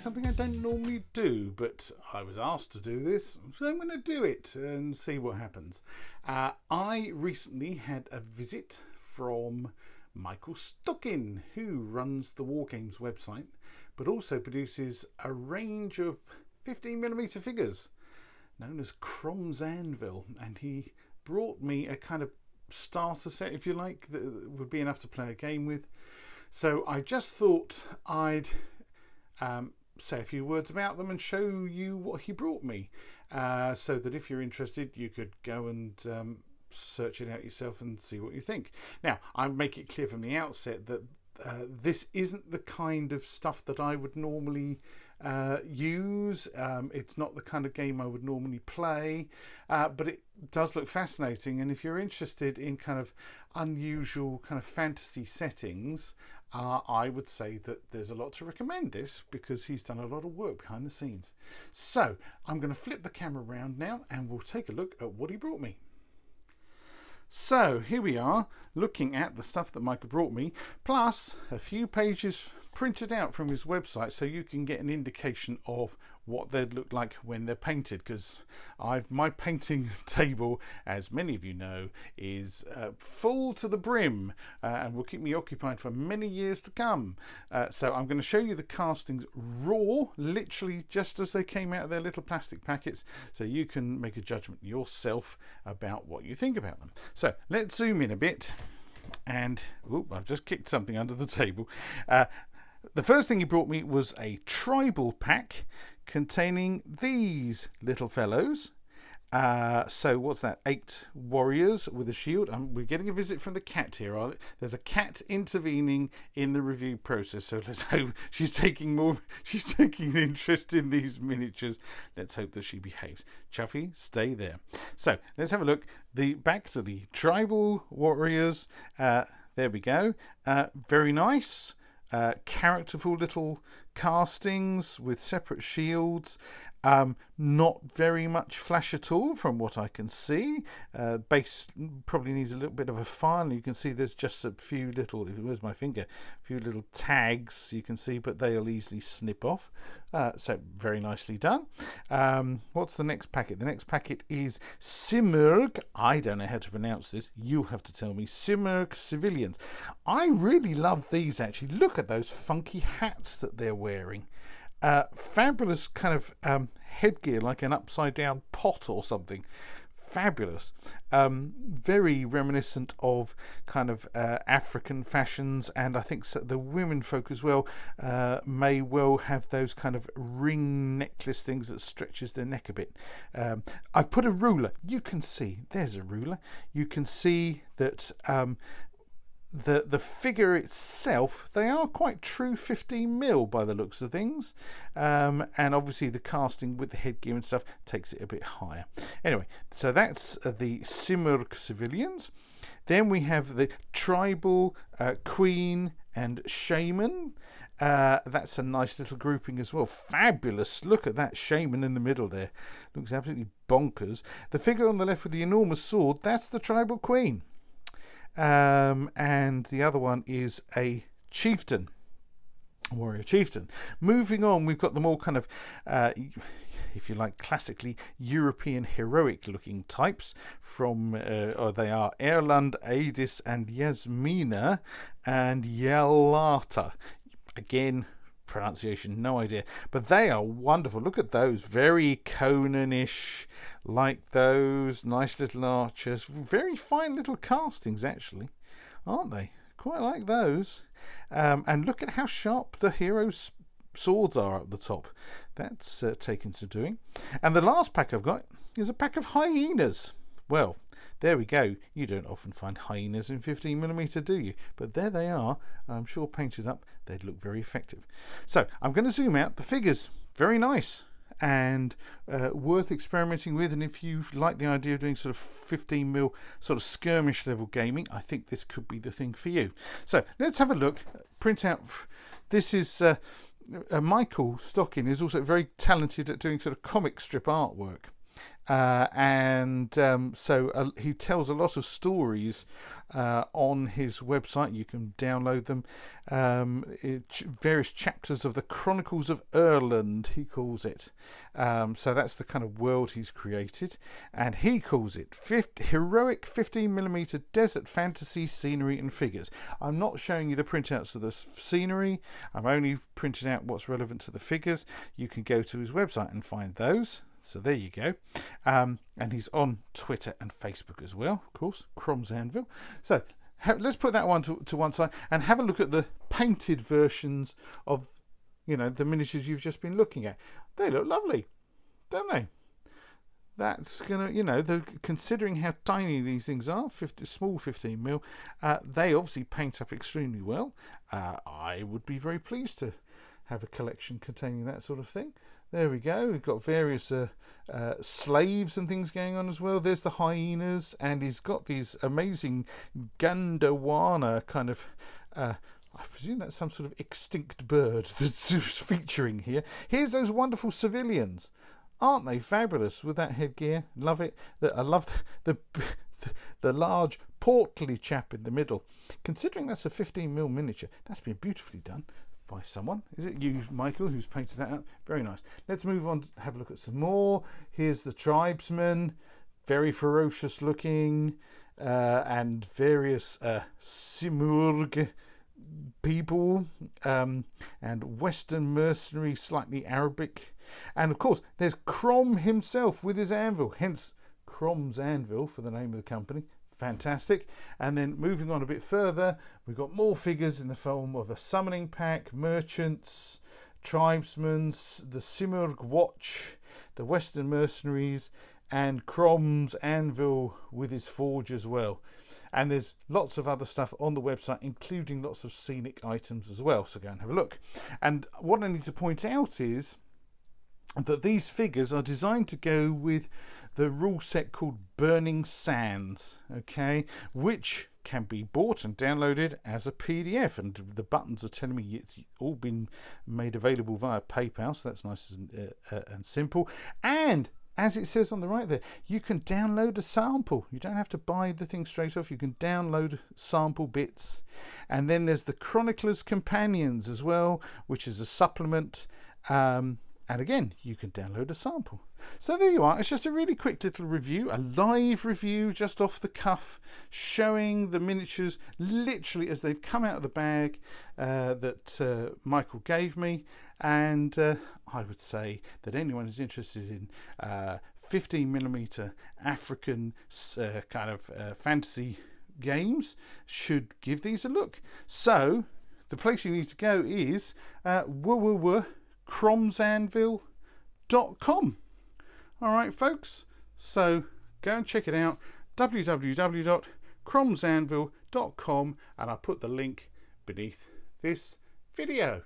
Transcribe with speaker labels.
Speaker 1: something I don't normally do, but I was asked to do this, so I'm going to do it and see what happens. I recently had a visit from Michael Stockin, who runs the Wargames website, but also produces a range of 15mm figures known as Crom's Anvil, and he brought me a kind of starter set, if you like, that would be enough to play a game with. So I just thought I'd say a few words about them and show you what he brought me, so that if you're interested you could go and search it out yourself and see what you think. Now, I make it clear from the outset that this isn't the kind of stuff that I would normally use. It's not the kind of game I would normally play, but it does look fascinating, and if you're interested in kind of unusual kind of fantasy settings, I would say that there's a lot to recommend this, because he's done a lot of work behind the scenes. So I'm going to flip the camera around now and we'll take a look at what he brought me. So here we are, looking at the stuff that Michael brought me, plus a few pages printed out from his website, so you can get an indication of what they'd look like when they're painted, because my painting table, as many of you know, is full to the brim, and will keep me occupied for many years to come. So I'm going to show you the castings raw, literally just as they came out of their little plastic packets, so you can make a judgment yourself about what you think about them. So let's zoom in a bit, and I've just kicked something under the table. The first thing he brought me was a tribal pack containing these little fellows. So what's that? 8 warriors with a shield. We're getting a visit from the cat here. There's a cat intervening in the review process, so let's hope she's taking an interest in these miniatures. Let's hope that she behaves. Chuffy, stay there. So let's have a look. The backs of the tribal warriors. There we go. Very nice. Characterful little castings with separate shields. Not very much flash at all from what I can see. Base probably needs a little bit of a file. You can see there's just a few little, where's my finger, a few little tags you can see, but they'll easily snip off. So very nicely done. What's the next packet? The next packet is Simurg. I don't know how to pronounce this. You'll have to tell me. Simurg Civilians. I really love these, actually. Look at those funky hats that they're wearing. Fabulous kind of headgear, like an upside down pot or something. Fabulous. Very reminiscent of kind of African fashions, and I think the women folk as well may well have those kind of ring necklace things that stretches their neck a bit. I've put a ruler. You can see, there's a ruler. You can see that the figure itself, they are quite true 15mm by the looks of things, and obviously the casting with the headgear and stuff takes it a bit higher. Anyway, so that's the Simurg Civilians. Then we have the tribal queen and shaman. That's a nice little grouping as well. Fabulous. Look at that shaman in the middle there. Looks absolutely bonkers. The figure on the left with the enormous sword, that's the tribal queen. And the other one is a chieftain, warrior chieftain. Moving on, we've got them all kind of, if you like, classically European heroic looking types from, they are Erland, Adis and Yasmina and Yalata. Again, pronunciation, no idea, but they are wonderful. Look at those, very Conan-ish, like those nice little archers. Very fine little castings, actually, aren't they? Quite like those. And look at how sharp the heroes' swords are at the top. That's taken some doing. And the last pack I've got is a pack of hyenas. Well, there we go. You don't often find hyenas in 15mm, do you? But there they are, and I'm sure painted up they'd look very effective. So I'm going to zoom out the figures. Very nice and worth experimenting with, and if you like the idea of doing sort of 15mm sort of skirmish level gaming, I think this could be the thing for you. So let's have a look. Print out. This is Michael Stockin is also very talented at doing sort of comic strip artwork. So he tells a lot of stories on his website. You can download them. Various chapters of the Chronicles of Erland, he calls it. So that's the kind of world he's created, and he calls it heroic 15mm desert fantasy scenery and figures. I'm not showing you the printouts of the scenery. I'm only printing out what's relevant to the figures. You can go to his website and find those. So there you go. And he's on Twitter and Facebook as well, of course, Crom's Anvil. So let's put that one to one side and have a look at the painted versions of, the miniatures you've just been looking at. They look lovely, don't they? That's gonna, considering how tiny these things are, small 15mm, they obviously paint up extremely well. I would be very pleased to have a collection containing that sort of thing. There we go. We've got various slaves and things going on as well. There's the hyenas, and he's got these amazing Gondwana kind of, I presume that's some sort of extinct bird that's featuring here. Here's those wonderful civilians. Aren't they fabulous with that headgear? Love it. I love the large portly chap in the middle. Considering that's a 15mm miniature, that's been beautifully done by someone. Is it you, Michael, who's painted that out? Very nice. Let's move on, have a look at some more. Here's the tribesmen, very ferocious looking, and various Simurg people, and Western mercenary, slightly Arabic. And of course, there's Crom himself with his anvil, hence Crom's Anvil for the name of the company. Fantastic. And then moving on a bit further, we've got more figures in the form of a summoning pack, merchants, tribesmen, the Simurg Watch, the Western mercenaries, and Crom's Anvil with his forge as well. And there's lots of other stuff on the website, including lots of scenic items as well, so go and have a look. And what I need to point out is that these figures are designed to go with the rule set called Burning Sands, okay, which can be bought and downloaded as a PDF, and the buttons are telling me it's all been made available via PayPal, so that's nice and simple. And as it says on the right there, you can download a sample. You don't have to buy the thing straight off. You can download sample bits. And then there's the Chronicler's Companions as well, which is a supplement. And again, you can download a sample. So there you are. It's just a really quick little review, a live review just off the cuff, showing the miniatures literally as they've come out of the bag that Michael gave me. And I would say that anyone who's interested in 15mm African kind of fantasy games should give these a look. So the place you need to go is cromsanvil.com. All right, folks, so go and check it out, www.cromsanvil.com, and I'll put the link beneath this video.